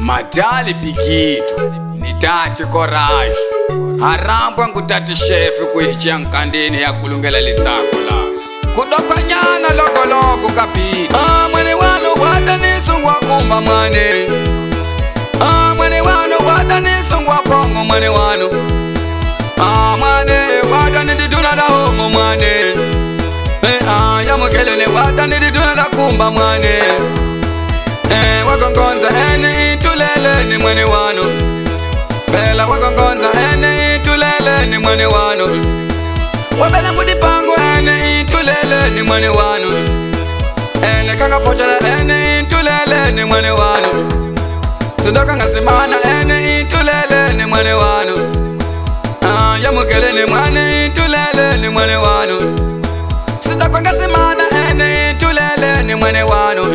Madali Bigito nitati Courage harambwa ngutati chef kuichia nkandini ya kulungela litsako la kudokwanyana logologo kapita mwene wano wadanisungwa kumba mwane mwene wano wadanisungwa pongo mwene wano mwane wadanidituna da homo mwane ya mukelele wadanidituna da kumba mwane wagongonza ene itulele ni mwene wano Bela wagongonza ene itulele ni mwene wano Wabela mudipango ene itulele ni mwene wano Ene kanga pochele ene itulele ni mwene wano Sindoka ngasimana ene itulele ni mwene wano Ya mugele ni mwene itulele ni mwene wano Sindoka ngasimana ene itulele ni mwene wano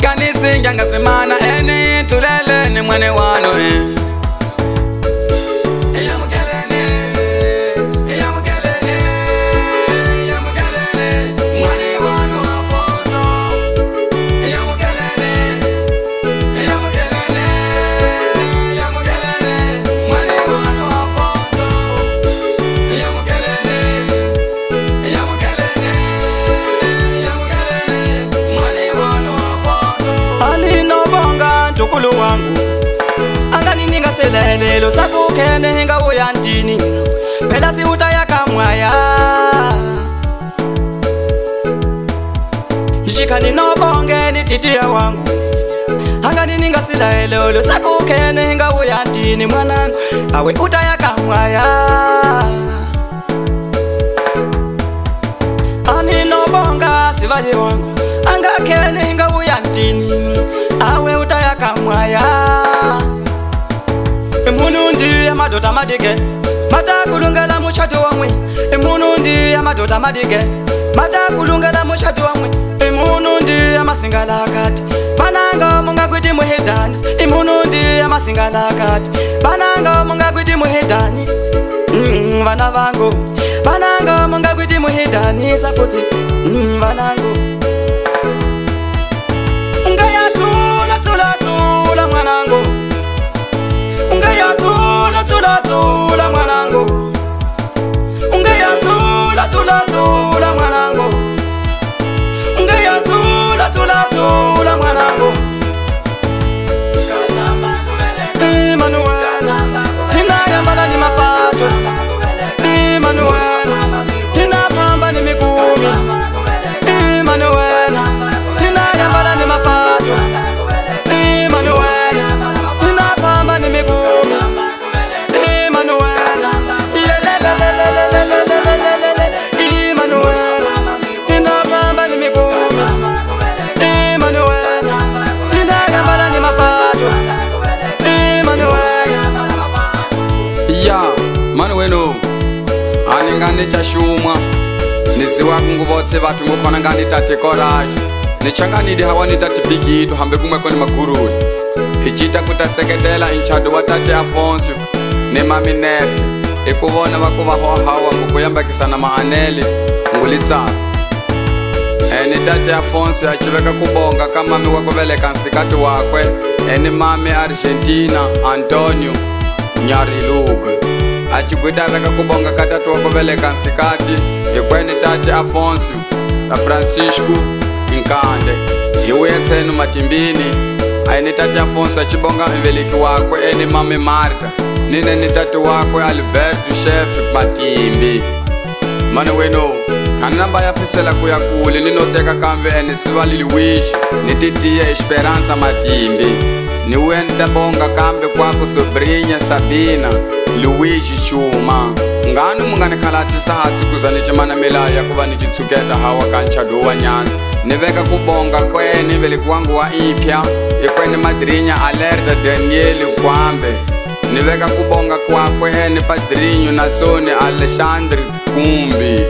Kanisinga ngasimana ene itulele ni mwene wano Tukulu wangu angani ninga selelelo sakukene hinga uyantini phela si utayaka mwaya Nishikani nobonge ni titiya wangu angani ninga selelelo sakukene hinga uyantini mwanangu awe utayaka mwaya Ani nobonga sivaje wangu angakene hinga uyantini awe utayaka mwaya Emunundi ya madota madige Mata kulungela muchatu wamwe Emunundi ya madota madige Mata kulungela muchatu wamwe Emunundi ya masingala kati Bananga munga kwiti muhedanis Emunundi ya masingala kati Bananga munga kwiti muhedanis Vana vangu Bananga munga kwiti muhedanis Afuzi vanangu Tula mwanangu Ungeya tula mwanangu Ungeya tula mwanangu Ungeya tula mwanangu Emmanuel Hina yambala ni mafato Emmanuel Hina pamba ni mikumi Emmanuel Hina yambala ni mafato Manu wenu Aningani chashumwa Nisiwa kunguvotse vatu ngukona ngani tate Courage Nichanganidi hawa ni tate Bigito hambe kumwe koni makurui Hichita kutaseketela inchado wa tate Afonso Ni mami Nersi Ikuvona wakuwa hawa ngukuyamba kisana maaneli Ngulitsaka Eni tate Afonso achiveka kubonga kama mami wakuveleka nsikati wakwe Eni mami Argentina Antonio Nyariluga Achigwida veka kubonga katatu wakuveleka nsikati Ikweni tate Afonso na Francisco Nkande Iwe senu matimbini Aini tate Afonso achibonga mveliki wakwe eni mami Marta Nine ni tate wakwe Alberto Chef Matimbi Manu weno Kanamba ya pisela kuya kule Ninoteka kamve eni siwali Luigi Nititie Esperanza Matimbi Niwe ntabonga kambe kwako Sobrinha Sabina Luigi Chuma Nganu mungane kalati sahatsi kuzanichimana milaya kuva nichitsuketa hawa kanchado wa Nyanza Niveka kubonga kweni veliki wangu wa ipya Ikweni madrinya Alerta Danieli Kwambe Niveka kubonga kwakwe eni padrinyo Nasoni Alexandre Kumbi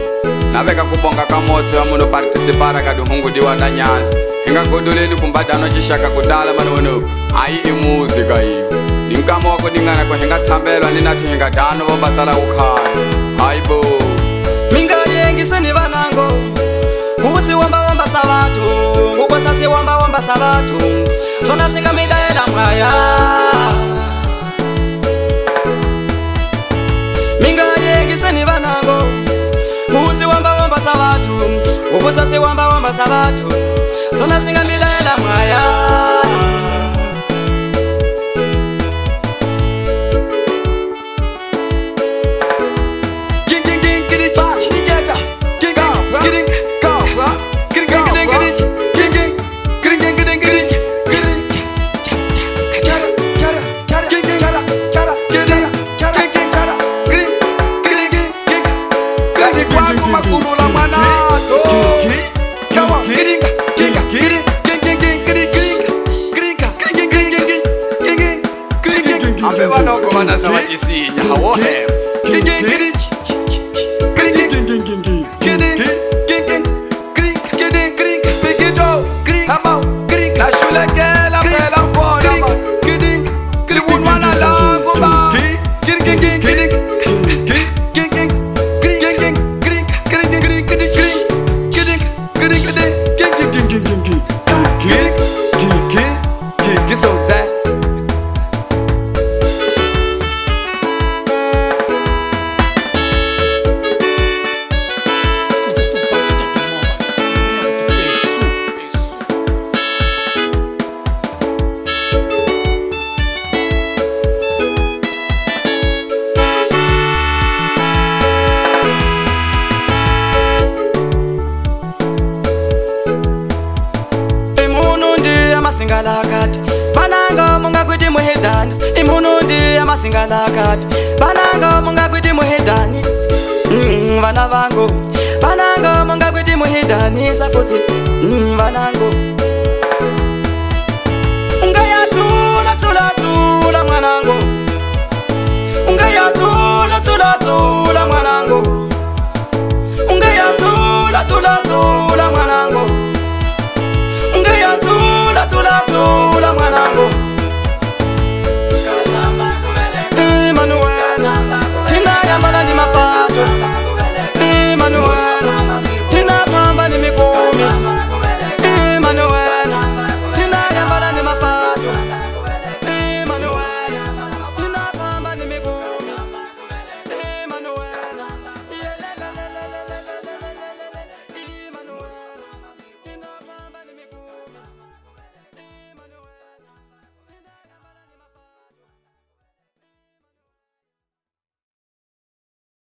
Naveka kubonga kamotso ya muno participara kaduhungu diwa na Nyanza Hinga godoleni kumbadano chishaka kutala manu Ayi imuzika iyo Ninkama wako ningana kwa hinga tsambelwa Ninati hinga dano bomba sala ukhana Haibo Minga yengi seni vanango Kusi wamba sabatu Ngukwa sasi wamba sabatu Sona singa midaela mwaya musasi wamba wamba sabatu sona singa midaela mwaya Masingalakati bananga munga kwiti muhedanis imunundi amasingalakati bananga munga kwiti muhedanis vana vangu bananga munga kwiti muhedanis afuthi vanangu